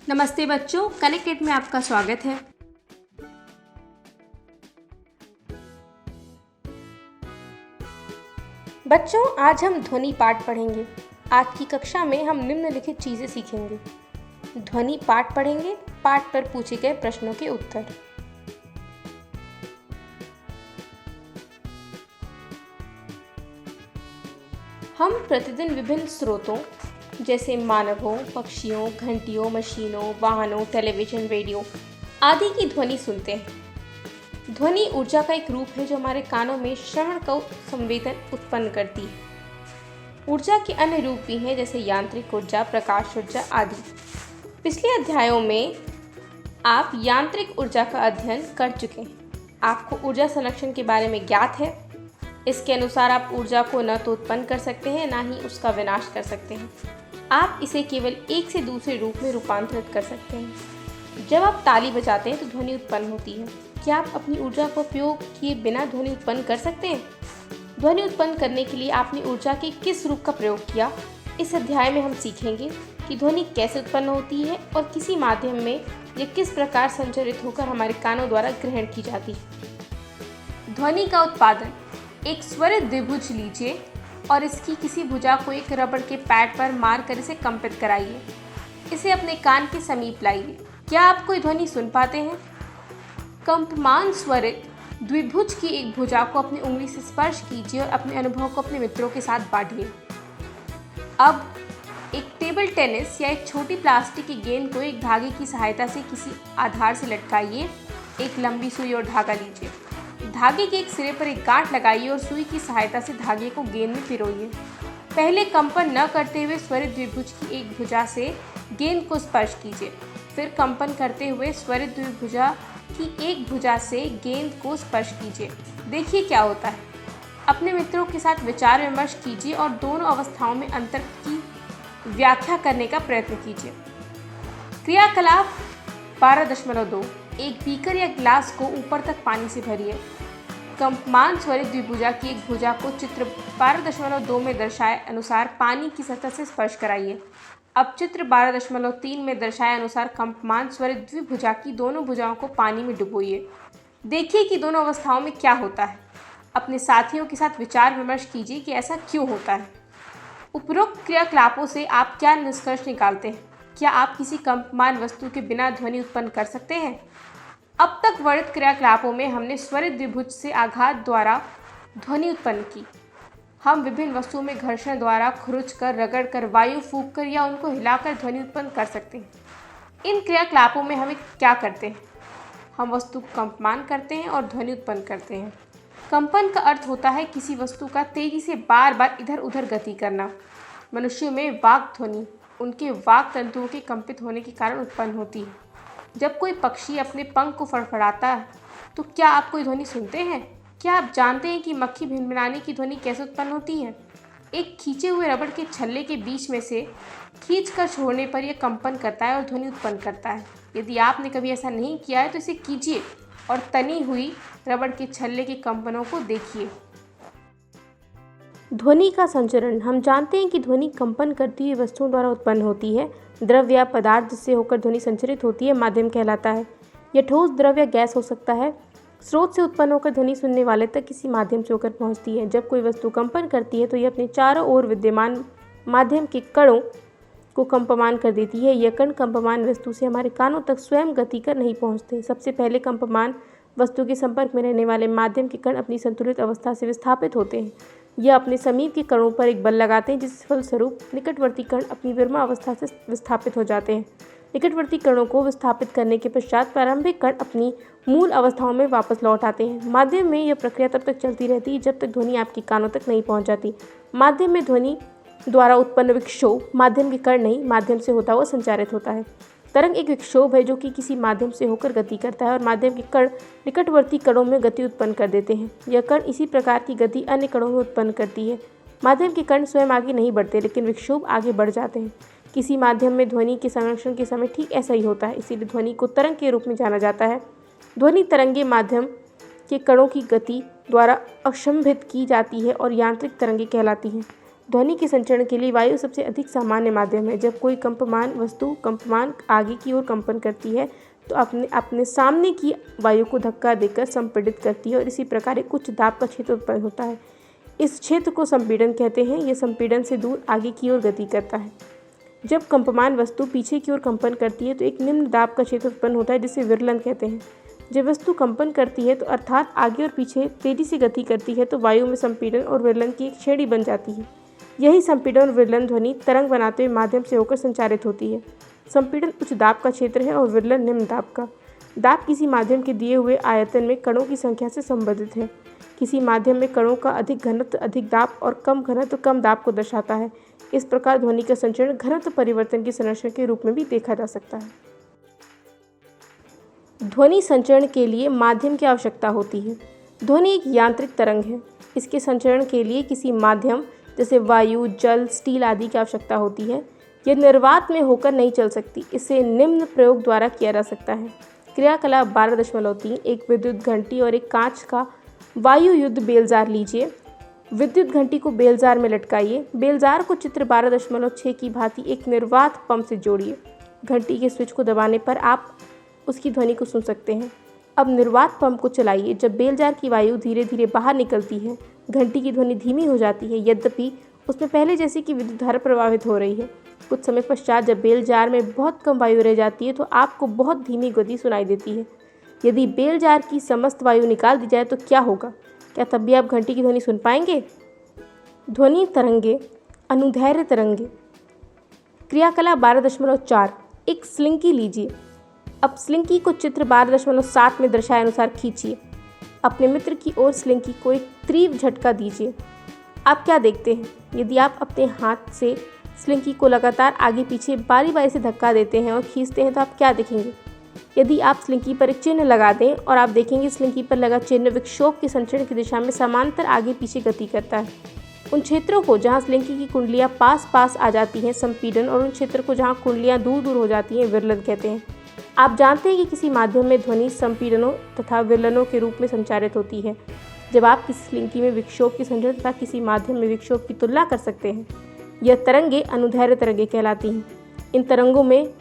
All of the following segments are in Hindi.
नमस्ते बच्चों, कनेक्टेड में आपका स्वागत है। बच्चों, आज हम ध्वनि पाठ पढ़ेंगे। आज की कक्षा में हम निम्नलिखित चीजें सीखेंगे। ध्वनि पाठ पढ़ेंगे, पाठ पर पूछे गए प्रश्नों के उत्तर। हम प्रतिदिन विभिन्न स्रोतों जैसे मानवों, पक्षियों, घंटियों, मशीनों, वाहनों, टेलीविजन, रेडियो आदि की ध्वनि सुनते हैं। ध्वनि ऊर्जा का एक रूप है जो हमारे कानों में श्रवण का संवेदन उत्पन्न करती है। ऊर्जा के अन्य रूप भी हैं जैसे यांत्रिक ऊर्जा, प्रकाश ऊर्जा आदि। पिछले अध्यायों में आप यांत्रिक ऊर्जा का अध्ययन कर चुके हैं। आपको ऊर्जा संरक्षण के बारे में ज्ञात है। इसके अनुसार आप ऊर्जा को न तो उत्पन्न कर सकते हैं, ना ही उसका विनाश कर सकते हैं। आप इसे केवल एक से दूसरे रूप में रूपांतरित कर सकते हैं। जब आप ताली बजाते हैं तो ध्वनि उत्पन्न होती है। क्या आप अपनी ऊर्जा का उपयोग किए बिना ध्वनि उत्पन्न कर सकते हैं? ध्वनि उत्पन्न करने के लिए आपने ऊर्जा के किस रूप का प्रयोग किया? इस अध्याय में हम सीखेंगे कि ध्वनि कैसे उत्पन्न होती है और किसी माध्यम में यह किस प्रकार संचरित होकर हमारे कानों द्वारा ग्रहण की जाती है। ध्वनि का उत्पादन। एक स्वरित द्विभुज लीजिए और इसकी किसी भुजा को एक रबड़ के पैड पर मारकर इसे कंपित कराइए। इसे अपने कान के समीप लाइए। क्या आप कोई ध्वनि सुन पाते हैं? कंपमान स्वरित द्विभुज की एक भुजा को अपनी उंगली से स्पर्श कीजिए और अपने अनुभव को अपने मित्रों के साथ बांटिए। अब एक टेबल टेनिस या एक छोटी प्लास्टिक की गेंद को एक धागे की सहायता से किसी आधार से लटकाइए। एक लंबी सुई और धागा लीजिए। धागे के एक सिरे पर एक गांठ लगाइए और सुई की सहायता से धागे को गेंद में पिरोइए। पहले कंपन न करते हुए स्वरित द्विभुज की एक भुजा से गेंद को स्पर्श कीजिए। फिर कंपन करते हुए स्वरित द्विभुजा की एक भुजा से गेंद को स्पर्श कीजिए। देखिए क्या होता है। अपने मित्रों के साथ विचार विमर्श कीजिए और दोनों अवस्थाओं में अंतर की व्याख्या करने का प्रयत्न कीजिए। क्रियाकलाप 12.2। एक बीकर या गिलास को ऊपर तक पानी से भरिए। कंपमान स्वरित द्विभुजा की एक भुजा को चित्र 12.2 में दर्शाए अनुसार पानी की सतह से स्पर्श कराइए। अब चित्र 12.3 में दर्शाए अनुसार कंपमान स्वरित द्विभुजा की दोनों भुजाओं को पानी में डुबोइए। देखिए कि दोनों अवस्थाओं में क्या होता है। अपने साथियों के साथ विचार विमर्श कीजिए कि ऐसा क्यों होता है। उपरोक्त क्रियाकलापों से आप क्या निष्कर्ष निकालते हैं? क्या आप किसी कंपमान वस्तु के बिना ध्वनि उत्पन्न कर सकते हैं? अब तक वर्णित क्रियाकलापों में हमने स्वरित द्विभुज से आघात द्वारा ध्वनि उत्पन्न की। हम विभिन्न वस्तुओं में घर्षण द्वारा खुरच कर, रगड़ कर, वायु फूंक कर या उनको हिलाकर ध्वनि उत्पन्न कर सकते हैं। इन क्रियाकलापों में हम क्या करते हैं? हम वस्तु को कंपमान करते हैं और ध्वनि उत्पन्न करते हैं। कंपन का अर्थ होता है किसी वस्तु का तेजी से बार बार इधर उधर गति करना। मनुष्यों में वाक् ध्वनि उनके वाक् तंतुओं के कंपित होने के कारण उत्पन्न होती है। जब कोई पक्षी अपने पंख को फड़फड़ाता है तो क्या आप कोई ध्वनि सुनते हैं? क्या आप जानते हैं कि मक्खी भिनभिनाने की ध्वनि कैसे उत्पन्न होती है? एक खींचे हुए रबड़ के छल्ले के बीच में से खींच कर छोड़ने पर यह कंपन करता है और ध्वनि उत्पन्न करता है। यदि आपने कभी ऐसा नहीं किया है तो इसे कीजिए और तनी हुई रबड़ के छल्ले के कंपनों को देखिए। ध्वनि का संचरण। हम जानते हैं कि ध्वनि कंपन करती हुई वस्तुओं द्वारा उत्पन्न होती है। द्रव्य या पदार्थ जिससे होकर ध्वनि संचरित होती है माध्यम कहलाता है। यह ठोस, द्रव्य या गैस हो सकता है। स्रोत से उत्पन्न होकर ध्वनि सुनने वाले तक किसी माध्यम से होकर पहुंचती है। जब कोई वस्तु कंपन करती है तो यह अपने चारों ओर विद्यमान माध्यम के कणों को कंपमान कर देती है। यह कण कंपमान वस्तु से हमारे कानों तक स्वयं गति कर नहीं पहुँचते। सबसे पहले कंपमान वस्तु के संपर्क में रहने वाले माध्यम के कण अपनी संतुलित अवस्था से विस्थापित होते हैं। यह अपने समीप के कणों पर एक बल लगाते हैं जिस फलस्वरूप निकटवर्ती कण अपनी विरमा अवस्था से विस्थापित हो जाते हैं। निकटवर्ती कणों को विस्थापित करने के पश्चात प्रारंभिक कण अपनी मूल अवस्थाओं में वापस लौट आते हैं। माध्यम में यह प्रक्रिया तब तक चलती रहती है जब तक ध्वनि आपके कानों तक नहीं पहुंच जाती। माध्यम में ध्वनि द्वारा उत्पन्न विक्षोभ माध्यम के कण नहीं, माध्यम से होता हुआ संचारित होता है। तरंग एक विक्षोभ है जो कि किसी माध्यम से होकर गति करता है और माध्यम के कण निकटवर्ती कणों में गति उत्पन्न कर देते हैं। यह कण इसी प्रकार की गति अन्य कणों में उत्पन्न करती है। माध्यम के कण स्वयं आगे नहीं बढ़ते लेकिन विक्षोभ आगे बढ़ जाते हैं। किसी माध्यम में ध्वनि के संरक्षण के समय ठीक ऐसा ही होता है। इसीलिए ध्वनि को तरंग के रूप में जाना जाता है। ध्वनि तरंगे माध्यम के कणों की गति द्वारा अक्षंभित की जाती है और यांत्रिक तरंगे कहलाती हैं। ध्वनि के संचरण के लिए वायु सबसे अधिक सामान्य माध्यम है। जब कोई कंपमान वस्तु कंपमान आगे की ओर कंपन करती है तो अपने अपने सामने की वायु को धक्का देकर संपीड़ित करती है और इसी प्रकार एक उच्च दाब का क्षेत्र उत्पन्न होता है। इस क्षेत्र को संपीड़न कहते हैं। यह संपीड़न से दूर आगे की ओर गति करता है। जब कंपमान वस्तु पीछे की ओर कंपन करती है तो एक निम्न दाब का क्षेत्र उत्पन्न होता है जिसे विरलन कहते हैं। जब वस्तु कंपन करती है तो अर्थात आगे और पीछे तेजी से गति करती है तो वायु में संपीड़न और विरलन की एक श्रेणी बन जाती है। यही संपीड़न और विरलन ध्वनि तरंग बनाते हुए माध्यम से होकर संचारित होती है। संपीड़न उच्च दाब का क्षेत्र है और विरलन निम्न दाब का। दाब किसी माध्यम के दिए हुए आयतन में कणों की संख्या से संबंधित है। किसी माध्यम में कणों का अधिक घनत्व अधिक दाब और कम घनत्व कम दाब को दर्शाता है। इस प्रकार ध्वनि का संचरण घनत्व परिवर्तन की संरचना के रूप में भी देखा जा सकता है। ध्वनि संचरण के लिए माध्यम की आवश्यकता होती है। ध्वनि एक यांत्रिक तरंग है। इसके संचरण के लिए किसी माध्यम जैसे वायु, जल, स्टील आदि की आवश्यकता होती है। यह निर्वात में होकर नहीं चल सकती। इसे निम्न प्रयोग द्वारा किया जा सकता है। क्रियाकलाप 12.3 एक विद्युत घंटी और एक कांच का वायु युद्ध बेलजार लीजिए। विद्युत घंटी को बेलजार में लटकाइए। बेलजार को चित्र 12.6 की भांति एक निर्वात पंप से जोड़िए। घंटी के स्विच को दबाने पर आप उसकी ध्वनि को सुन सकते हैं। अब निर्वात पंप को चलाइए। जब बेलजार की वायु धीरे धीरे बाहर निकलती है, घंटी की ध्वनि धीमी हो जाती है, यद्यपि उसमें पहले जैसी कि विद्युत धारा प्रवाहित हो रही है। कुछ समय पश्चात जब बेलजार में बहुत कम वायु रह जाती है तो आपको बहुत धीमी गति सुनाई देती है। यदि बेलजार की समस्त वायु निकाल दी जाए तो क्या होगा? क्या तब भी आप घंटी की ध्वनि सुन पाएंगे? ध्वनि तरंगे, अनुदैर्घ्य तरंगे। क्रियाकलाप 12.4 एक स्लिंकी लीजिए। अब स्लिंकी को चित्र 12.7 में दर्शाए अनुसार खींचिए। अपने मित्र की ओर स्लिंकी को एक तीव्र झटका दीजिए। आप क्या देखते हैं? यदि आप अपने हाथ से स्लिंकी को लगातार आगे पीछे बारी बारी से धक्का देते हैं और खींचते हैं तो आप क्या देखेंगे? यदि आप स्लिंकी पर एक चिन्ह लगा दें और आप देखेंगे स्लिंकी पर लगा चिन्ह विक्षोभ के संचरण की दिशा में समांतर आगे पीछे गति करता है। उन क्षेत्रों को जहां स्लिंकी की कुंडलियां पास पास आ जाती हैं संपीड़न और उन क्षेत्रों को जहां कुंडलियां दूर दूर हो जाती हैं विरलन कहते हैं। आप जानते हैं कि किसी माध्यम में ध्वनि संपीड़नों तथा विरलनों के रूप में संचारित होती है। जब आप किसी स्लिंकी में विक्षोभ की संचरण तथा किसी माध्यम में विक्षोभ की तुलना कर सकते हैं, यह तरंगे अनुदैर्घ्य तरंगे कहलाती हैं। इन तरंगों में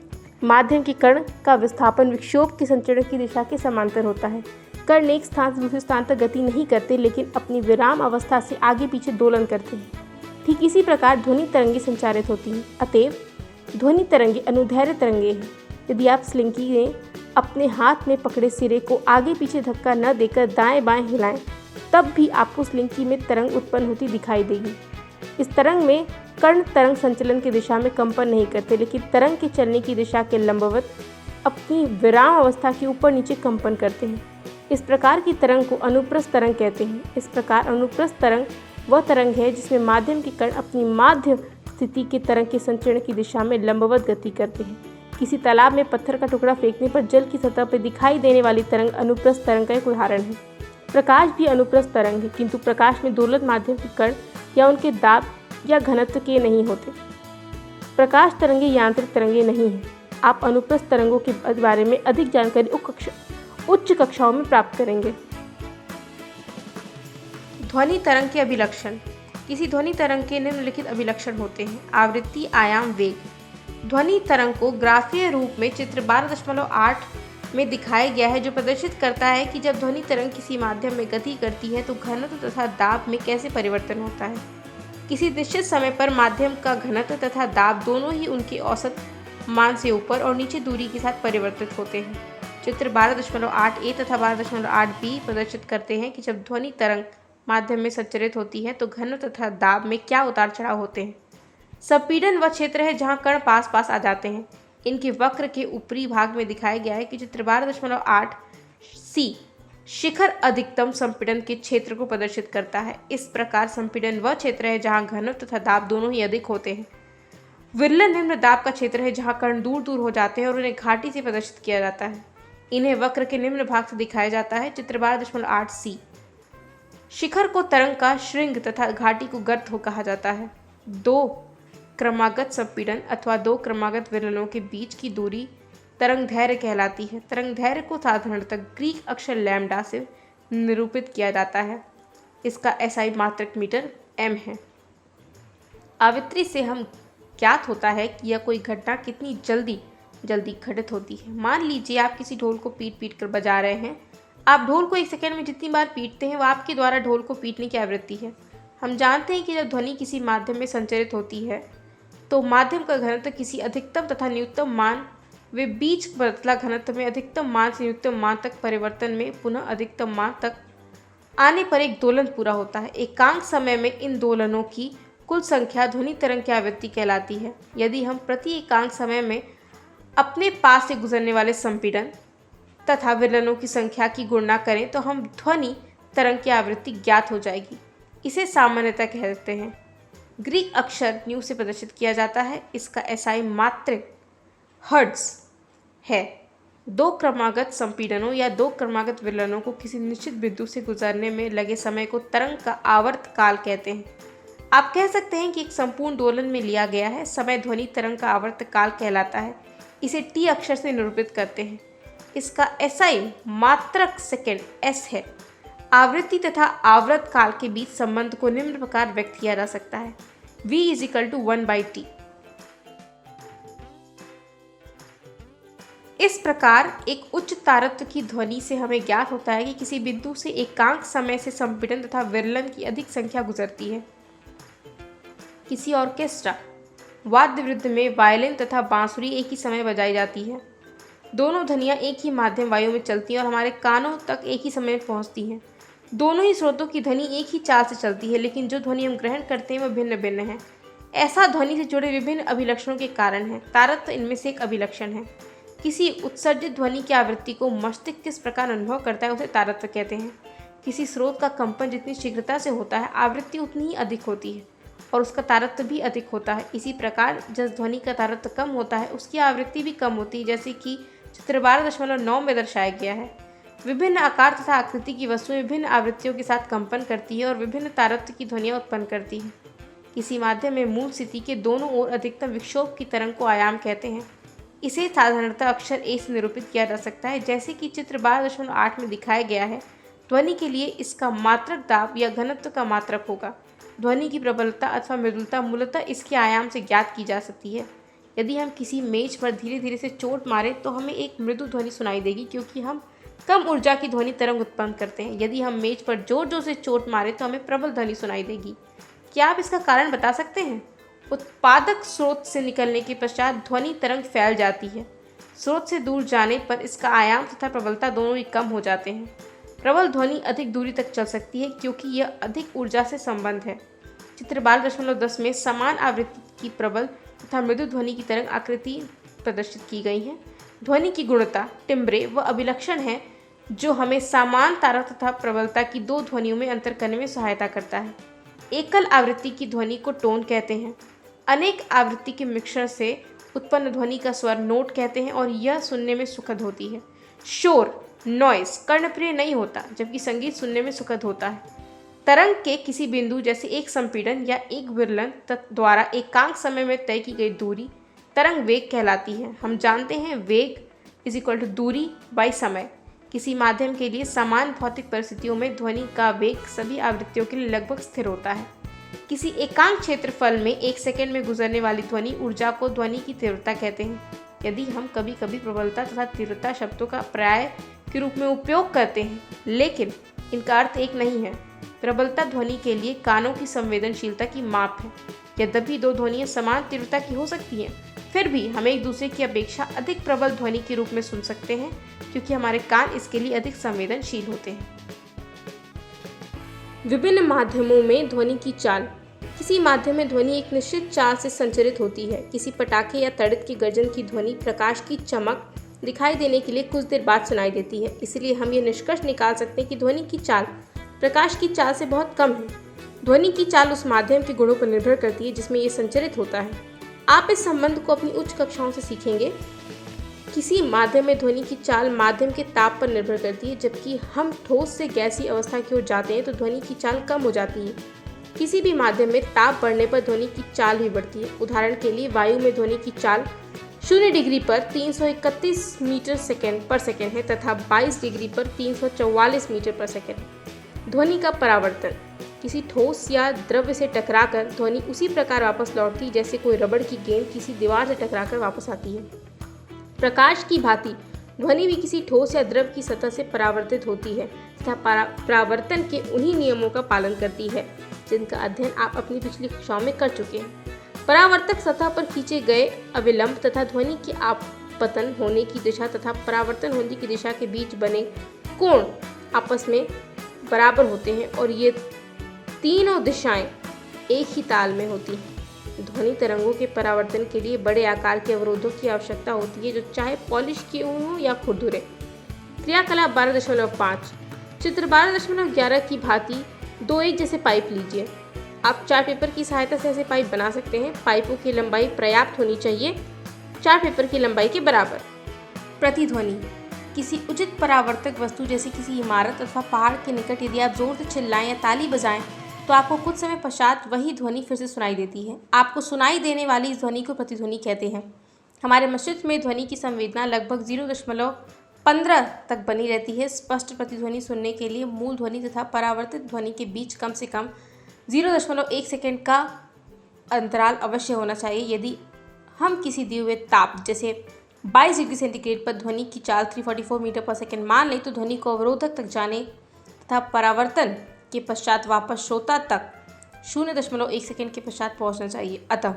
माध्यम के कण का विस्थापन विक्षोभ के संचरण की दिशा के समांतर होता है। कण एक स्थान से दूसरे स्थान तक गति नहीं करते लेकिन अपनी विराम अवस्था से आगे पीछे दोलन करते हैं। ठीक इसी प्रकार ध्वनि तरंगे संचारित होती हैं। अतएव ध्वनि तरंगे अनुदैर्घ्य तरंगे हैं। यदि आप स्लिंकी में अपने हाथ में पकड़े सिरे को आगे पीछे धक्का न देकर दाएं बाएं हिलाएं, तब भी आपको स्लिंकी में तरंग उत्पन्न होती दिखाई देगी। इस तरंग में कण तरंग संचलन की दिशा में कंपन नहीं करते लेकिन तरंग के चलने की दिशा के लंबवत अपनी विराम अवस्था के ऊपर नीचे कंपन करते हैं। इस प्रकार की तरंग को अनुप्रस्थ तरंग कहते हैं। इस प्रकार अनुप्रस्थ तरंग वह तरंग है जिसमें माध्यम के कण अपनी माध्य स्थिति के तरंग के संचरण की दिशा में लंबवत गति करते हैं। किसी तालाब में पत्थर का टुकड़ा फेंकने पर जल की सतह पर दिखाई देने वाली तरंग अनुप्रस्थ तरंग का एक उदाहरण है। प्रकाश भी अनुप्रस्थ तरंग है, किंतु प्रकाश में दोलत माध्यम के कण या उनके दाब या घनत्व के नहीं होते। प्रकाश तरंगे यांत्रिक तरंगे नहीं हैं। आप अनुप्रस्थ तरंगों के बारे में अधिक जानकारी उच्च कक्षाओं में प्राप्त करेंगे। ध्वनि तरंग के अभिलक्षण। किसी ध्वनि तरंग के निम्नलिखित अभिलक्षण होते हैं। आवृत्ति, आयाम, वेग। ध्वनि तरंग को ग्राफीय रूप में चित्र 12.8 में दिखाया गया है, जो प्रदर्शित करता है कि जब ध्वनि तरंग किसी माध्यम में गति करती है तो घनत्व तथा दाब में कैसे परिवर्तन होता है। किसी निश्चित समय पर माध्यम का घनत्व तथा दाब दोनों ही उनके औसत मान से ऊपर और नीचे दूरी के साथ परिवर्तित होते हैं। चित्र 12.8a तथा 12.8b प्रदर्शित करते हैं कि जब ध्वनि तरंग माध्यम में संचरित होती है तो घनत्व तथा दाब में क्या उतार चढ़ाव होते हैं। संपीड़न वह क्षेत्र है जहां कण पास पास आ जाते हैं। इनके वक्र के ऊपरी भाग में दिखाया गया है कि चित्र 12.8c शिखर अधिकतम संपीड़न के क्षेत्र को प्रदर्शित करता है। इस प्रकार संपीड़न वह क्षेत्र है जहां घनत्व तथा दाब दोनों ही अधिक होते हैं। विरलन निम्न दाब का क्षेत्र है जहां कण दूर दूर हो जाते हैं और उन्हें घाटी से प्रदर्शित किया जाता है। इन्हें वक्र के निम्न भाग से दिखाया जाता है। चित्र 12.8c शिखर को तरंग का श्रृंग तथा घाटी को गर्त कहा जाता है। दो क्रमागत संपीड़न अथवा दो क्रमागत विरलनों के बीच की दूरी तरंग दैर्घ्य कहलाती है। तरंग दैर्घ्य को साधारणतः ग्रीक अक्षर लैम्डा से निरूपित किया जाता है। इसका SI मात्रक मीटर m है। आवृत्ति से हम ज्ञात होता है कि यह कोई घटना कितनी जल्दी घटित होती है। मान लीजिए आप किसी ढोल को पीट कर बजा रहे हैं। आप ढोल को 1 सेकंड में जितनी बार पीटते हैं, वह आपके द्वारा ढोल को पीटने की आवृत्ति है। हम जानते हैं कि जब ध्वनि किसी माध्यम में संचरित होती है तो माध्यम का घनत्व किसी अधिकतम तथा न्यूनतम मान वे बीच बदला घनत्व में अधिकतम मान से न्यूनतम मान तक परिवर्तन में पुनः अधिकतम मान तक आने पर एक दोलन पूरा होता है। एकांक समय में इन दोलनों की कुल संख्या ध्वनि तरंग की आवृत्ति कहलाती है। यदि हम प्रति एकांक समय में अपने पास से गुजरने वाले संपीड़न तथा विलयनों की संख्या की गणना करें तो हम ध्वनि तरंग की आवृत्ति ज्ञात हो जाएगी। इसे सामान्यतः कहते हैं। ग्रीक अक्षर न्यू से प्रदर्शित किया जाता है। इसका एसआई मात्रक हर्ट्ज है। 2 क्रमागत संपीड़नों या 2 क्रमागत विलयनों को किसी निश्चित बिंदु से गुजरने में लगे समय को तरंग का आवर्त काल कहते हैं। आप कह सकते हैं कि एक संपूर्ण दोलन में लिया गया है समय ध्वनि तरंग का आवर्त काल कहलाता है। इसे टी अक्षर से निरूपित करते हैं। इसका एसआई मात्रक सेकंड एस है। आवृत्ति तथा आवर्त काल के बीच संबंध को निम्न प्रकार व्यक्त किया जा सकता है। v = 1/t। इस प्रकार एक उच्च तारत्व की ध्वनि से हमें ज्ञात होता है कि किसी बिंदु से एकांक समय से संपीड़न तथा विरलन की अधिक संख्या गुजरती है। किसी ऑर्केस्ट्रा वाद्य वृंद में वायलिन तथा बांसुरी एक ही समय बजाई जाती है। दोनों ध्वनियाँ एक ही माध्यम वायु में चलती हैं और हमारे कानों तक एक ही समय में पहुँचती हैं। दोनों ही स्रोतों की ध्वनि एक ही चाल से चलती है, लेकिन जो ध्वनि हम ग्रहण करते हैं वह भिन्न भिन्न है। ऐसा ध्वनि से जुड़े विभिन्न अभिलक्षणों के कारण है। तारत्व इनमें से एक अभिलक्षण है। किसी उत्सर्जित ध्वनि की आवृत्ति को मस्तिष्क किस प्रकार अनुभव करता है उसे तारत्व कहते हैं। किसी स्रोत का कंपन जितनी शीघ्रता से होता है, आवृत्ति उतनी ही अधिक होती है और उसका तारत्व भी अधिक होता है। इसी प्रकार जिस ध्वनि का तारत्व कम होता है उसकी आवृत्ति भी कम होती है, जैसे कि चित्र 12.9 में दर्शाया गया है। विभिन्न आकार तथा आकृति की वस्तुएं विभिन्न आवृत्तियों के साथ कंपन करती है और विभिन्न तारत्व की ध्वनियाँ उत्पन्न करती है। किसी माध्यम में मूल स्थिति के दोनों ओर अधिकतम विक्षोभ की तरंग को आयाम कहते हैं। इसे साधारणतः अक्षर ए से निरूपित किया जा सकता है, जैसे कि चित्र 12.8 में दिखाया गया है। ध्वनि के लिए इसका मात्रक दाब या घनत्व का मात्रक होगा। ध्वनि की प्रबलता अथवा मृदुलता मूलतः इसके आयाम से ज्ञात की जा सकती है। यदि हम किसी मेज पर धीरे धीरे से चोट मारें तो हमें एक मृदु ध्वनि सुनाई देगी, क्योंकि हम कम ऊर्जा की ध्वनि तरंग उत्पन्न करते हैं। यदि हम मेज पर जोर जोर से चोट मारें तो हमें प्रबल ध्वनि सुनाई देगी। क्या आप इसका कारण बता सकते हैं? उत्पादक स्रोत से निकलने के पश्चात ध्वनि तरंग फैल जाती है। स्रोत से दूर जाने पर इसका आयाम तथा प्रबलता दोनों ही कम हो जाते हैं। प्रबल ध्वनि अधिक दूरी तक चल सकती है क्योंकि यह अधिक ऊर्जा से संबंध है। चित्र 12.10 में समान आवृत्ति की प्रबल तथा मृदु ध्वनि की तरंग आकृति प्रदर्शित की गई है। ध्वनि की गुणता टिम्ब्रे वह अभिलक्षण है जो हमें समान तारा तथा प्रबलता की 2 ध्वनियों में अंतर करने में सहायता करता है। एकल आवृत्ति की ध्वनि को टोन कहते हैं। अनेक आवृत्ति के मिश्रण से उत्पन्न ध्वनि का स्वर नोट कहते हैं और यह सुनने में सुखद होती है। शोर नॉइस कर्णप्रिय नहीं होता, जबकि संगीत सुनने में सुखद होता है। तरंग के किसी बिंदु जैसे एक संपीड़न या एक विरलन द्वारा एकांक समय में तय की गई दूरी तरंग वेग कहलाती है। हम जानते हैं वेग = दूरी बाई समय। किसी माध्यम के लिए समान भौतिक परिस्थितियों में ध्वनि का वेग सभी आवृत्तियों के लिए लगभग स्थिर होता है। किसी एकांक क्षेत्रफल में 1 सेकंड में गुजरने वाली ध्वनि ऊर्जा को ध्वनि की तीव्रता कहते हैं। यदि हम कभी कभी प्रबलता तथा तीव्रता शब्दों का पर्याय के रूप में उपयोग करते हैं, लेकिन इनका अर्थ एक नहीं है। प्रबलता ध्वनि के लिए कानों की संवेदनशीलता की माप है। यद्यपि 2 ध्वनियाँ समान तीव्रता की हो सकती हैं, फिर भी हम एक दूसरे की अपेक्षा अधिक प्रबल ध्वनि के रूप में सुन सकते हैं, क्योंकि हमारे कान इसके लिए अधिक संवेदनशील होते हैं। विभिन्न माध्यमों में ध्वनि की चाल। किसी माध्यम में ध्वनि एक निश्चित चाल से संचरित होती है। किसी पटाखे या तड़ित की गर्जन की ध्वनि प्रकाश की चमक दिखाई देने के लिए कुछ देर बाद सुनाई देती है। इसलिए हम ये निष्कर्ष निकाल सकते हैं कि ध्वनि की चाल प्रकाश की चाल से बहुत कम है। ध्वनि की चाल उस माध्यम के गुणों पर निर्भर करती है जिसमें ये संचरित होता है। आप इस संबंध को अपनी उच्च कक्षाओं से सीखेंगे। किसी माध्यम में ध्वनि की चाल माध्यम के ताप पर निर्भर करती है। जबकि हम ठोस से गैसीय अवस्था की ओर जाते हैं तो ध्वनि की चाल कम हो जाती है। किसी भी माध्यम में ताप बढ़ने पर ध्वनि की चाल भी बढ़ती है। उदाहरण के लिए वायु में ध्वनि की चाल 0 डिग्री पर 331 मीटर पर सेकेंड है तथा 22 डिग्री पर 344 मीटर पर सेकेंड। ध्वनि का परावर्तन। किसी ठोस या द्रव्य से टकराकर ध्वनि उसी प्रकार वापस लौटती है जैसे कोई रबड़ की गेंद किसी दीवार से टकराकर वापस आती है। प्रकाश की भांति ध्वनि भी किसी ठोस या द्रव की सतह से परावर्तित होती है तथा परावर्तन के उन्हीं नियमों का पालन करती है जिनका अध्ययन आप अपनी पिछली कक्षाओं में कर चुके हैं। परावर्तक सतह पर खींचे गए अविलंब तथा ध्वनि की आपतन होने की दिशा तथा परावर्तन होने की दिशा के बीच बने कोण आपस में बराबर होते हैं और ये तीनों दिशाएं एक ही ताल में होती हैं। ध्वनि तरंगों के परावर्तन के लिए बड़े आकार के अवरोधों की आवश्यकता होती है जो चाहे पॉलिश किए हुए हों या खुरदुरे। क्रियाकलाप 12.5 चित्र 12.11 की भांति 2 एक जैसे पाइप लीजिए। आप चार्ट पेपर की सहायता से ऐसे पाइप बना सकते हैं। पाइपों की लंबाई पर्याप्त होनी चाहिए, चार्ट पेपर की लंबाई के बराबर। प्रतिध्वनि किसी उचित परावर्तक वस्तु जैसे किसी इमारत अथवा पहाड़ के निकट यदि आप जोर से चिल्लाएं या ताली बजाएं तो आपको कुछ समय पश्चात वही ध्वनि फिर से सुनाई देती है। आपको सुनाई देने वाली इस ध्वनि को प्रतिध्वनि कहते हैं। हमारे मस्तिष्क में ध्वनि की संवेदना लगभग 0.15 तक बनी रहती है। स्पष्ट प्रतिध्वनि सुनने के लिए मूल ध्वनि तथा परावर्तित ध्वनि के बीच कम से कम 0.1 सेकेंड का अंतराल अवश्य होना चाहिए। यदि हम किसी दिए हुए ताप जैसे 22 डिग्री सेंटीग्रेड पर ध्वनि की चाल 344 मीटर पर सेकेंड मान लें तो ध्वनि को अवरोधक तक जाने तथा परावर्तन के पश्चात वापस श्रोता तक 0.1 सेकेंड के पश्चात पहुंचना चाहिए। अतः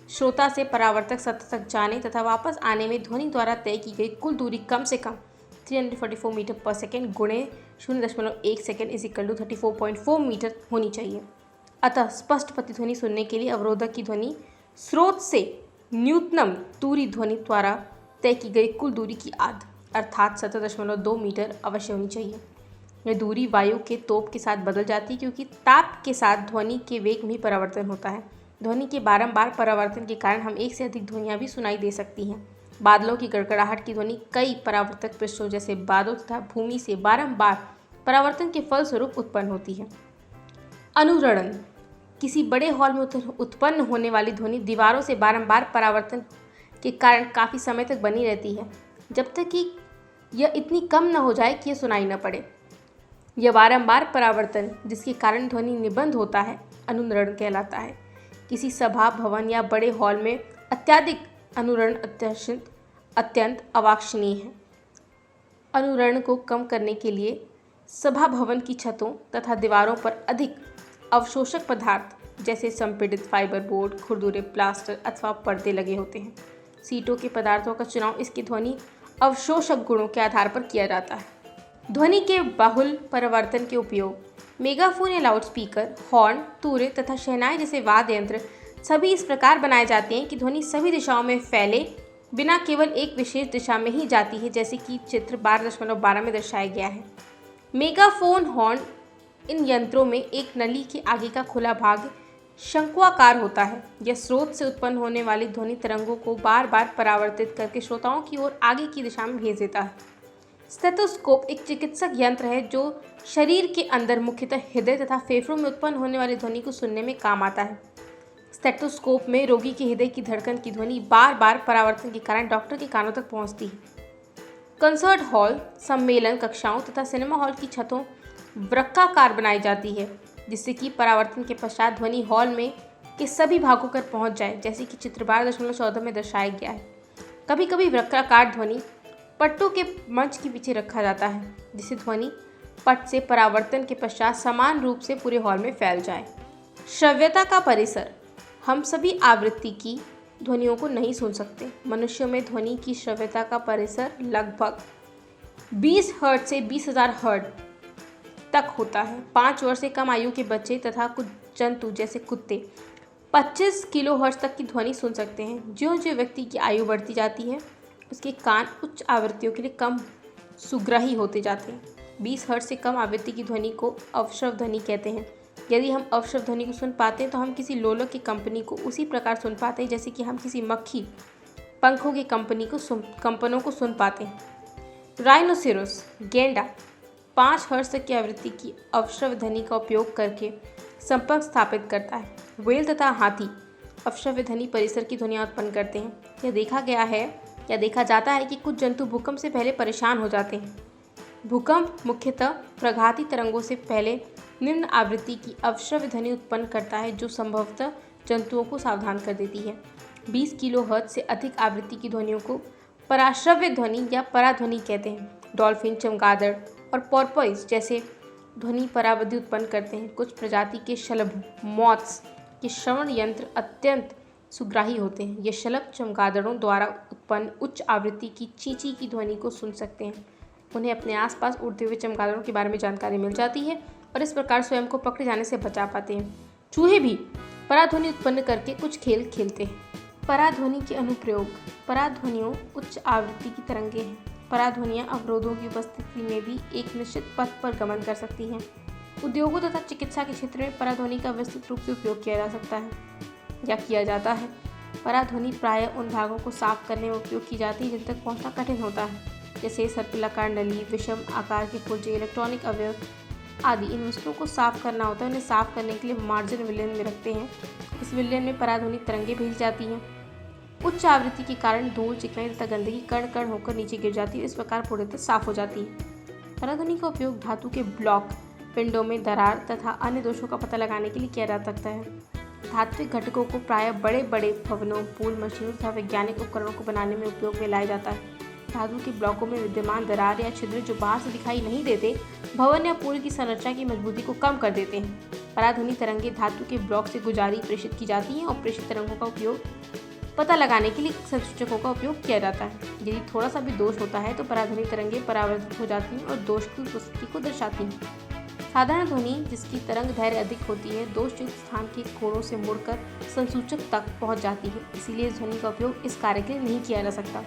श्रोता से परावर्तक सतह तक जाने तथा वापस आने में ध्वनि द्वारा तय की गई कुल दूरी कम से कम 344 मीटर पर सेकेंड गुणे 0.1 सेकेंड = 34.4 मीटर होनी चाहिए। अतः स्पष्ट प्रतिध्वनि सुनने के लिए अवरोधक की ध्वनि स्रोत से न्यूनतम दूरी ध्वनि द्वारा तय की गई कुल दूरी की आध अर्थात 17.2 मीटर अवश्य होनी चाहिए। यह दूरी वायु के तोप के साथ बदल जाती है क्योंकि ताप के साथ ध्वनि के वेग में ही परिवर्तन होता है। ध्वनि के बारंबार परावर्तन के कारण हम एक से अधिक ध्वनियाँ भी सुनाई दे सकती हैं। बादलों की गड़गड़ाहट की ध्वनि कई परावर्तक पृष्ठों जैसे बादल तथा भूमि से बारंबार परावर्तन के फलस्वरूप उत्पन्न होती है। अनुरणन किसी बड़े हॉल में उत्पन्न होने वाली ध्वनि दीवारों से बारंबार परावर्तन के कारण काफ़ी समय तक बनी रहती है जब तक कि यह इतनी कम न हो जाए कि यह सुनाई न पड़े। यह बारंबार परावर्तन जिसके कारण ध्वनि निबंध होता है अनुरण कहलाता है। किसी सभा भवन या बड़े हॉल में अत्यधिक अनुरण अत्यंत अवांछनीय है। अनुरण को कम करने के लिए सभा भवन की छतों तथा दीवारों पर अधिक अवशोषक पदार्थ जैसे संपीड़ित फाइबर बोर्ड, खुरदुरे प्लास्टर अथवा पर्दे लगे होते हैं। सीटों के पदार्थों का चुनाव इसकी ध्वनि अवशोषक गुणों के आधार पर किया जाता है। ध्वनि के बाहुल परावर्तन के उपयोग मेगाफोन या लाउडस्पीकर, हॉर्न, तूरे तथा शहनाई जैसे वाद्य यंत्र सभी इस प्रकार बनाए जाते हैं कि ध्वनि सभी दिशाओं में फैले बिना केवल एक विशेष दिशा में ही जाती है, जैसे कि चित्र 12.12 में दर्शाया गया है। मेगाफोन, हॉर्न इन यंत्रों में एक नली के आगे का खुला भाग शंक्वाकार होता है। यह स्रोत से उत्पन्न होने वाली ध्वनि तरंगों को बार बार परावर्तित करके श्रोताओं की ओर आगे की दिशा में भेज देता है। स्टेथोस्कोप एक चिकित्सक यंत्र है जो शरीर के अंदर मुख्यतः हृदय तथा फेफड़ों में उत्पन्न होने वाली ध्वनि को सुनने में काम आता है। स्टेथोस्कोप में रोगी के हृदय की धड़कन की ध्वनि बार बार परावर्तन के कारण डॉक्टर के कानों तक पहुंचती है। कंसर्ट हॉल, सम्मेलन कक्षाओं तथा सिनेमा हॉल की छतों वृत्ताकार बनाई जाती है जिससे कि परावर्तन के पश्चात ध्वनि हॉल में के सभी भागों पर पहुंच जाए, जैसे कि चित्र 12.14 में दर्शाया गया है। कभी कभी वृत्ताकार ध्वनि पट्टों के मंच के पीछे रखा जाता है जिससे ध्वनि पट से परावर्तन के पश्चात समान रूप से पूरे हॉल में फैल जाए। श्रव्यता का परिसर हम सभी आवृत्ति की ध्वनियों को नहीं सुन सकते। मनुष्यों में ध्वनि की श्रव्यता का परिसर लगभग 20 हर्ट्ज से 20,000 हर्ट्ज तक होता है। 5 वर्ष से कम आयु के बच्चे तथा कुछ जंतु जैसे कुत्ते 25 किलोहर्ट्ज तक की ध्वनि सुन सकते हैं। ज्यों ज्यों व्यक्ति की आयु बढ़ती जाती है उसके कान उच्च आवृत्तियों के लिए कम सुग्राही होते जाते हैं। 20 हर्ट्ज से कम आवृत्ति की ध्वनि को अवश्रव ध्वनि कहते हैं। यदि हम अवश्रव ध्वनि को सुन पाते हैं तो हम किसी लोलक की कंपनी को उसी प्रकार सुन पाते हैं जैसे कि हम किसी मक्खी पंखों की कंपनों को सुन पाते हैं। राइनोसेरोस गेंडा 5 हर्ट्ज तक की आवृत्ति की अवश्रव ध्वनि का उपयोग करके संपर्क स्थापित करता है। व्हेल तथा हाथी अवश्रव्य ध्वनि परिसर की ध्वनियाँ उत्पन्न करते हैं। यह देखा जाता है कि कुछ जंतु भूकंप से पहले परेशान हो जाते हैं। भूकंप मुख्यतः प्रघाती तरंगों से पहले निम्न आवृत्ति की अवश्रव्य ध्वनि उत्पन्न करता है जो संभवतः जंतुओं को सावधान कर देती है। 20 किलोहर्ट्ज से अधिक आवृत्ति की ध्वनियों को पराश्रव्य ध्वनि या पराध्वनि कहते हैं। डॉल्फिन, चमगादड़ और पोर्पोइज जैसे ध्वनि परावधि उत्पन्न करते हैं। कुछ प्रजाति के शलभ मॉथ्स के श्रवण यंत्र अत्यंत सुग्राही होते हैं। ये शलभ चमगादड़ों द्वारा उत्पन्न उच्च आवृत्ति की चींची की ध्वनि को सुन सकते हैं। उन्हें अपने आसपास उड़ते हुए चमगादड़ों के बारे में जानकारी मिल जाती है और इस प्रकार स्वयं को पकड़े जाने से बचा पाते हैं। चूहे भी पराध्वनि उत्पन्न करके कुछ खेल खेलते हैं। पराध्वनि के अनुप्रयोग। पराध्वनियों उच्च आवृत्ति की तरंगें हैं। पराध्वनियाँ अवरोधों की उपस्थिति में भी एक निश्चित पथ पर गमन कर सकती हैं। उद्योगों तथा चिकित्सा के क्षेत्र में पराध्वनि का विस्तृत रूप से उपयोग किया जा सकता है या किया जाता है। पराध्वनि प्रायः उन भागों को साफ करने में उपयोग की जाती है जिन तक पहुंचना कठिन होता है, जैसे सर्पिलाकार नली, विषम आकार के पुर्जे, इलेक्ट्रॉनिक अवयव आदि। इन वस्तुओं को साफ करना होता है। उन्हें साफ करने के लिए मार्जिन विलयन में रखते हैं। इस विलयन में पराध्वनि तरंगें भेजी जाती हैं। उच्च आवृत्ति के कारण धूल, चिकनाई तथा गंदगी कण कण होकर नीचे गिर जाती है। इस प्रकार पूर्णतः साफ हो जाती है। पराध्वनि का उपयोग धातु के ब्लॉक, पिंडों में दरार तथा अन्य दोषों का पता लगाने के लिए किया जा सकता है। धात्विक घटकों को प्रायः बड़े बड़े भवनों, पुल, मशीनों तथा वैज्ञानिक उपकरणों को बनाने में उपयोग में लाया जाता है। धातु के ब्लॉकों में विद्यमान दरार या छिद्र जो बाहर से दिखाई नहीं देते, भवन या पुल की संरचना की मजबूती को कम कर देते हैं। पराध्वनि तरंगें धातु के ब्लॉक से गुजारी प्रेषित की जाती हैं और प्रेषित तरंगों का उपयोग पता लगाने के लिए संसूचकों का उपयोग किया जाता है। यदि थोड़ा सा भी दोष होता है तो पराध्वनि तरंगें परावर्तित हो जाती हैं और दोष की उपस्थिति को दर्शाती हैं। साधारण ध्वनि जिसकी तरंग दैर्घ्य अधिक होती है, दोषयुक्त स्थान के कोणों से मुड़कर संसूचक तक पहुंच जाती है। इसीलिए इस ध्वनि का उपयोग इस कार्य के लिए नहीं किया जा सकता।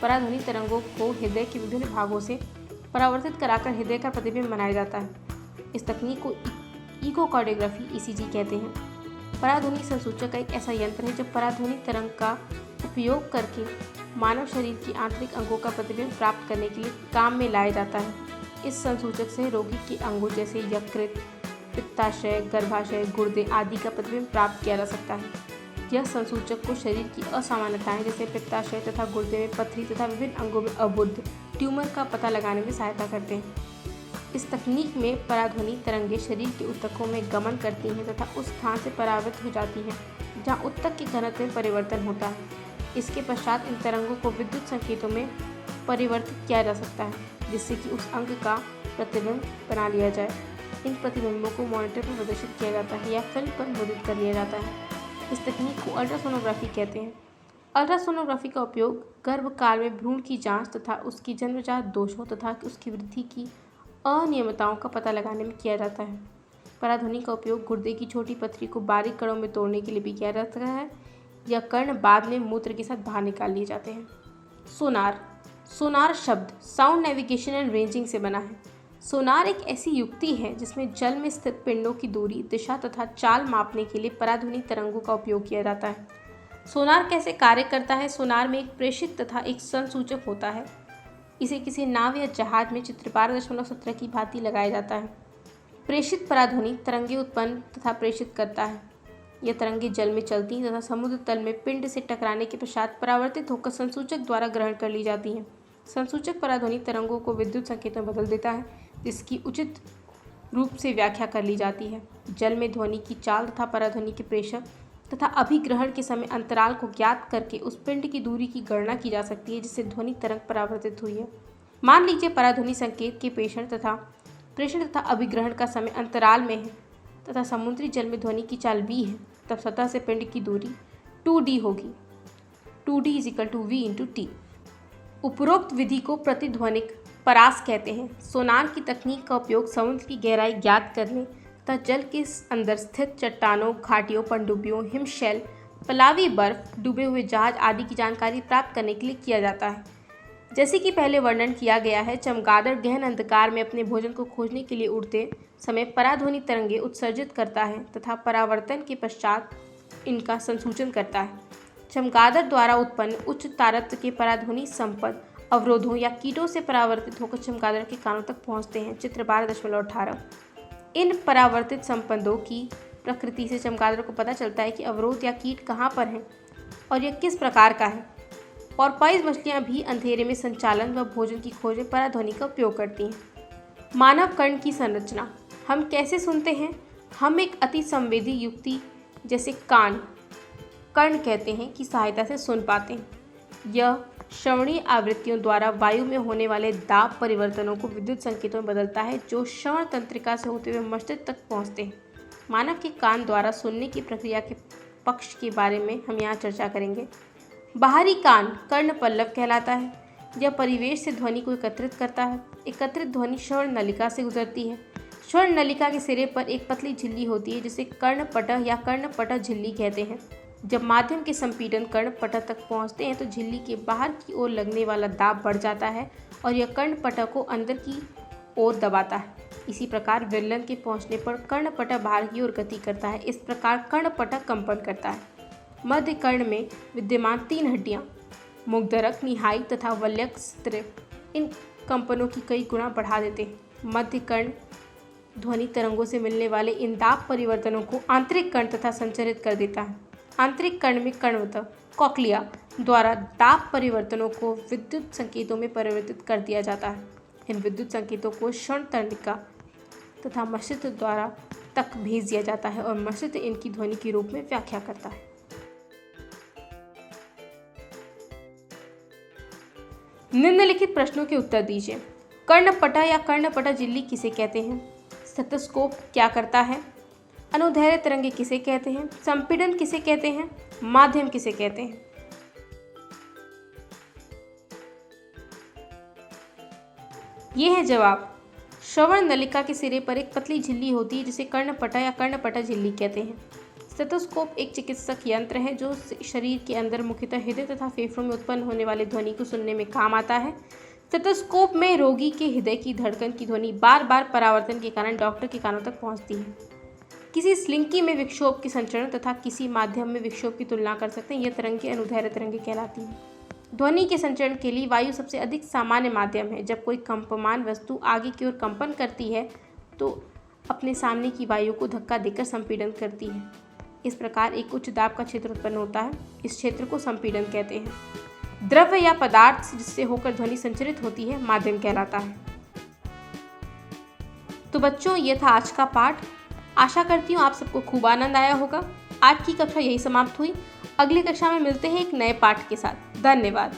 पराध्वनि तरंगों को हृदय के विभिन्न भागों से परावर्तित कराकर हृदय का प्रतिबिंब बनाया जाता है। इस तकनीक को इकोकार्डियोग्राफी (ईसीजी) कहते हैं। पराध्वनि संसूचक एक ऐसा यंत्र है जो पराध्वनि तरंग का उपयोग करके मानव शरीर की आंतरिक अंगों का प्रतिबिंब प्राप्त करने के लिए काम में लाया जाता है। इस संसूचक से रोगी के अंगों जैसे यकृत, पित्ताशय, गर्भाशय, गुर्दे आदि का प्रतिबिंब प्राप्त किया जा सकता है। यह संसूचक को शरीर की असामान्यताएं जैसे पित्ताशय तथा गुर्दे में पथरी तथा विभिन्न अंगों में अबुद्ध ट्यूमर का पता लगाने में सहायता करते हैं। इस तकनीक में पराध्वनि तरंगें शरीर के ऊतकों में गमन करती हैं तथा उस स्थान से परावर्तित हो जाती हैं जहां ऊतक के घनत्व में परिवर्तन होता है। इसके पश्चात इन तरंगों को विद्युत संकेतों में परिवर्तित किया जा सकता है जिससे कि उस अंग का प्रतिबिंब बना लिया जाए। इन प्रतिबिंबों को मॉनिटर पर प्रदर्शित किया जाता है या फिल्म पर मुद्रित कर लिया जाता है। इस तकनीक को अल्ट्रासोनोग्राफी कहते हैं। अल्ट्रासोनोग्राफी का उपयोग गर्भकाल में भ्रूण की जांच तथा उसकी जन्मजात दोषों तथा उसकी वृद्धि की अनियमितताओं का पता लगाने में किया जाता है। पराध्वनि का उपयोग गुर्दे की छोटी पथरी को बारीक कणों में तोड़ने के लिए भी किया जाता है या कण बाद में मूत्र के साथ बाहर निकाल लिए जाते हैं। सोनार। सोनार शब्द साउंड नेविगेशन एंड रेंजिंग से बना है। सोनार एक ऐसी युक्ति है जिसमें जल में स्थित पिंडों की दूरी, दिशा तथा चाल मापने के लिए पराध्वनि तरंगों का उपयोग किया जाता है। सोनार कैसे कार्य करता है? सोनार में एक प्रेषित तथा एक संसूचक होता है। इसे किसी नाव या जहाज में चित्र 12.17 की भांति लगाया जाता है। प्रेषित पराध्वनि तरंगें उत्पन्न तथा प्रेषित करता है। यह तरंगें जल में चलती हैं तथा समुद्र तल में पिंड से टकराने के पश्चात परावर्तित होकर संसूचक द्वारा ग्रहण कर ली जाती हैं। संसूचक पराध्वनि तरंगों को विद्युत संकेतों में बदल देता है जिसकी उचित रूप से व्याख्या कर ली जाती है। जल में ध्वनि की चाल तथा पराध्वनि के प्रेषक तथा अभिग्रहण के समय अंतराल को ज्ञात करके उस पिंड की दूरी की गणना की जा सकती है जिससे ध्वनि तरंग परावर्तित हुई है। मान लीजिए पराध्वनि संकेत के प्रेषण तथा अभिग्रहण का समय अंतराल में है तथा समुद्री जल में ध्वनि की चाल v है, तब सतह से पिंड की दूरी 2d होगी। 2d = v × t। उपरोक्त विधि को प्रतिध्वनिक परास कहते हैं। सोनार की तकनीक का उपयोग समुद्र की गहराई ज्ञात करने तथा जल के अंदर स्थित चट्टानों, घाटियों, पनडुब्बियों, हिमशैल, पलावी बर्फ, डूबे हुए जहाज आदि की जानकारी प्राप्त करने के लिए किया जाता है। जैसे कि पहले वर्णन किया गया है, चमगादड़ गहन अंधकार में अपने भोजन को खोजने के लिए उड़ते समय पराध्वनि तरंगें उत्सर्जित करता है तथा परावर्तन के पश्चात इनका संसूचन करता है। चमगादड़ द्वारा उत्पन्न उच्च तारतम्य के पराध्वनि संपद अवरोधों या कीटों से परावर्तित होकर चमगादड़ के कानों तक पहुंचते हैं। चित्र 12.18। इन परावर्तित संपदों की प्रकृति से चमगादड़ को पता चलता है कि अवरोध या कीट कहाँ पर है और यह किस प्रकार का है। पोर्पोइज मछलियाँ भी अंधेरे में संचालन व भोजन की खोज में पराध्वनि का उपयोग करती हैं। मानव कर्ण की संरचना। हम कैसे सुनते हैं? हम एक अति संवेदी युक्ति जैसे कर्ण कहते हैं की सहायता से सुन पाते हैं। यह श्रवणीय आवृत्तियों द्वारा वायु में होने वाले दाब परिवर्तनों को विद्युत संकेतों में बदलता है, जो श्रवण तंत्रिका से होते हुए मस्तिष्क तक पहुंचते हैं। मानव के कान द्वारा सुनने की प्रक्रिया के पक्ष के बारे में हम यहाँ चर्चा करेंगे। बाहरी कान कर्णपल्लव कहलाता है। यह परिवेश से ध्वनि को एकत्रित करता है। एकत्रित ध्वनि श्रवण नलिका से गुजरती है। श्रवण नलिका के सिरे पर एक पतली झिल्ली होती है जिसे कर्णपटह या कर्णपटह झिल्ली कहते हैं। जब माध्यम के संपीड़न कर्णपटह तक पहुंचते हैं तो झिल्ली के बाहर की ओर लगने वाला दाब बढ़ जाता है और यह कर्णपटह को अंदर की ओर दबाता है। इसी प्रकार विरलन के पहुंचने पर कर्णपटह बाहर की ओर गति करता है। इस प्रकार कर्णपटह कंपन करता है। मध्य कर्ण में विद्यमान 3 हड्डियां मुग्धरक, निहाई तथा वल्यक स्त्रप इन कंपनों की कई गुना बढ़ा देते हैं। मध्य कर्ण ध्वनि तरंगों से मिलने वाले इन दाब परिवर्तनों को आंतरिक कर्ण तथा संचरित कर देता है। आंतरिक कर्ण में कर्णवृत्त कॉक्लिया द्वारा दाब परिवर्तनों को विद्युत संकेतों में परिवर्तित कर दिया जाता है। इन विद्युत संकेतों को श्रवण तंत्रिका तथा मस्तिष्क द्वारा तक भेज दिया जाता है और मस्तिष्क इनकी ध्वनि के रूप में व्याख्या करता है। निम्नलिखित प्रश्नों के उत्तर दीजिए। कर्णपटह या कर्णपटह झिल्ली किसे कहते हैं? स्टेथोस्कोप क्या करता है? अनुदैर्ध्य तरंगे किसे कहते हैं? संपीड़न किसे कहते हैं? माध्यम किसे कहते हैं? ये है जवाब। श्रवण नलिका के सिरे पर एक पतली झिल्ली होती है जिसे कर्णपटह या कर्णपटह झिल्ली कहते हैं। स्टेथोस्कोप एक चिकित्सक यंत्र है जो शरीर के अंदर मुख्यतः हृदय तथा फेफड़ों में उत्पन्न होने वाली ध्वनि को सुनने में काम आता है। स्टेथोस्कोप में रोगी के हृदय की धड़कन की ध्वनि बार बार परावर्तन के कारण डॉक्टर के कानों तक पहुंचती है। किसी स्लिंकी में विक्षोभ के संचरण तथा किसी माध्यम में विक्षोभ की तुलना कर सकते हैं। यह तरंगें अनुदैर्ध्य तरंगें कहलाती हैं। ध्वनि के संचरण के लिए वायु सबसे अधिक सामान्य माध्यम है। जब कोई कंपमान वस्तु आगे की ओर कंपन करती है तो अपने सामने की वायु को धक्का देकर संपीड़न करती है। इस प्रकार एक उच्च दाब का क्षेत्र उत्पन्न होता है। इस क्षेत्र को संपीड़न कहते हैं। द्रव्य या पदार्थ जिससे होकर ध्वनि संचरित होती है माध्यम कहलाता है। तो बच्चों, ये था आज का पाठ। आशा करती हूँ आप सबको खूब आनंद आया होगा। आज की कक्षा यही समाप्त हुई। अगली कक्षा में मिलते हैं एक नए पाठ के साथ। धन्यवाद।